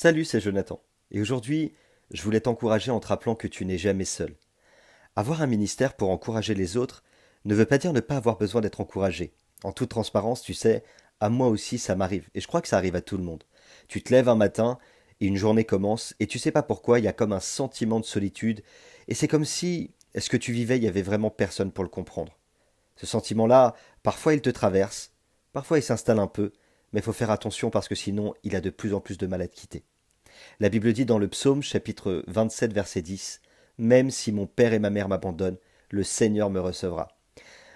Salut, c'est Jonathan. Et aujourd'hui, je voulais t'encourager en te rappelant que tu n'es jamais seul. Avoir un ministère pour encourager les autres ne veut pas dire ne pas avoir besoin d'être encouragé. En toute transparence, tu sais, à moi aussi ça m'arrive, et je crois que ça arrive à tout le monde. Tu te lèves un matin, et une journée commence, et tu sais pas pourquoi, il y a comme un sentiment de solitude, et c'est comme si ce que tu vivais, il y avait vraiment personne pour le comprendre. Ce sentiment-là, parfois il te traverse, parfois il s'installe un peu, mais il faut faire attention parce que sinon il a de plus en plus de mal à te quitter. La Bible dit dans le psaume chapitre 27 verset 10, même si mon père et ma mère m'abandonnent, le Seigneur me recevra.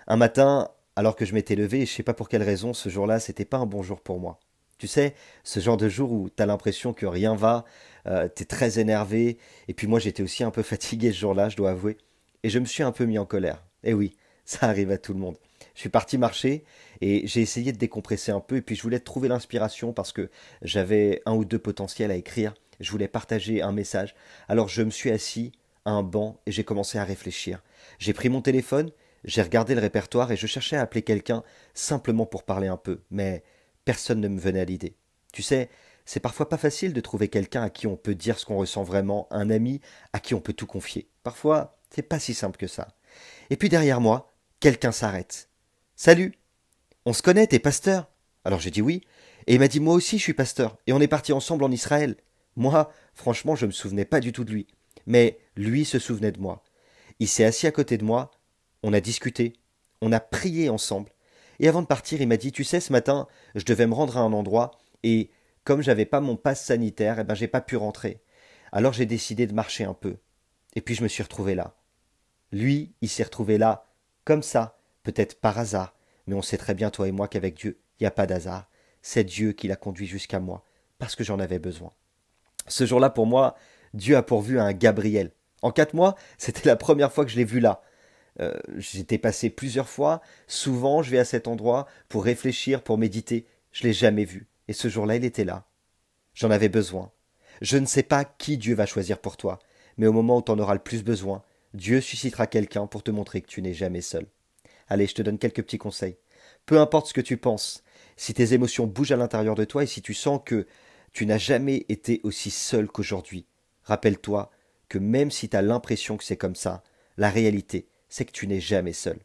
Un matin, alors que je m'étais levé, et je sais pas pour quelle raison, ce jour-là, c'était pas un bon jour pour moi. Tu sais, ce genre de jour où t'as l'impression que rien va, t'es très énervé, et puis moi j'étais aussi un peu fatigué ce jour-là, je dois avouer, et je me suis un peu mis en colère. Et oui, ça arrive à tout le monde. Je suis parti marcher et j'ai essayé de décompresser un peu et puis je voulais trouver l'inspiration parce que j'avais un ou deux potentiels à écrire. Je voulais partager un message. Alors je me suis assis à un banc et j'ai commencé à réfléchir. J'ai pris mon téléphone, j'ai regardé le répertoire et je cherchais à appeler quelqu'un simplement pour parler un peu. Mais personne ne me venait à l'idée. Tu sais, c'est parfois pas facile de trouver quelqu'un à qui on peut dire ce qu'on ressent vraiment, un ami à qui on peut tout confier. Parfois, c'est pas si simple que ça. Et puis derrière moi, quelqu'un s'arrête. Salut, on se connaît, t'es pasteur? Alors j'ai dit oui. Et il m'a dit moi aussi je suis pasteur. Et on est parti ensemble en Israël. Moi, franchement, je me souvenais pas du tout de lui. Mais lui se souvenait de moi. Il s'est assis à côté de moi, on a discuté, on a prié ensemble. Et avant de partir, il m'a dit, tu sais, ce matin, je devais me rendre à un endroit, et comme j'avais pas mon passe sanitaire, eh ben j'ai pas pu rentrer. Alors j'ai décidé de marcher un peu. Et puis je me suis retrouvé là. Lui, il s'est retrouvé là, comme ça, peut-être par hasard, mais on sait très bien, toi et moi, qu'avec Dieu, il n'y a pas d'hasard. C'est Dieu qui l'a conduit jusqu'à moi, parce que j'en avais besoin. Ce jour-là, pour moi, Dieu a pourvu à un Gabriel. En 4 mois, c'était la première fois que je l'ai vu là. J'étais passé plusieurs fois, souvent je vais à cet endroit pour réfléchir, pour méditer. Je l'ai jamais vu. Et ce jour-là, il était là. J'en avais besoin. Je ne sais pas qui Dieu va choisir pour toi, mais au moment où tu en auras le plus besoin, Dieu suscitera quelqu'un pour te montrer que tu n'es jamais seul. Allez, je te donne quelques petits conseils. Peu importe ce que tu penses, si tes émotions bougent à l'intérieur de toi et si tu sens que tu n'as jamais été aussi seul qu'aujourd'hui, rappelle-toi que même si tu as l'impression que c'est comme ça, la réalité, c'est que tu n'es jamais seul.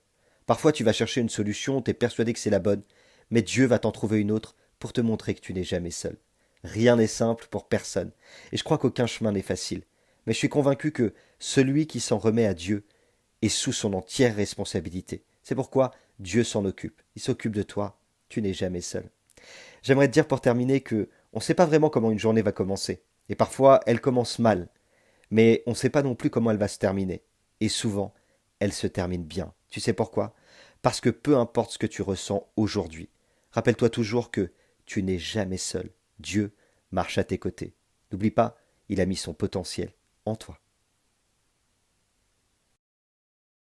Parfois tu vas chercher une solution, tu es persuadé que c'est la bonne, mais Dieu va t'en trouver une autre pour te montrer que tu n'es jamais seul. Rien n'est simple pour personne, et je crois qu'aucun chemin n'est facile. Mais je suis convaincu que celui qui s'en remet à Dieu est sous son entière responsabilité. C'est pourquoi Dieu s'en occupe. Il s'occupe de toi. Tu n'es jamais seul. J'aimerais te dire pour terminer que on ne sait pas vraiment comment une journée va commencer. Et parfois, elle commence mal. Mais on ne sait pas non plus comment elle va se terminer. Et souvent, elle se termine bien. Tu sais pourquoi? Parce que peu importe ce que tu ressens aujourd'hui, rappelle-toi toujours que tu n'es jamais seul. Dieu marche à tes côtés. N'oublie pas, il a mis son potentiel en toi.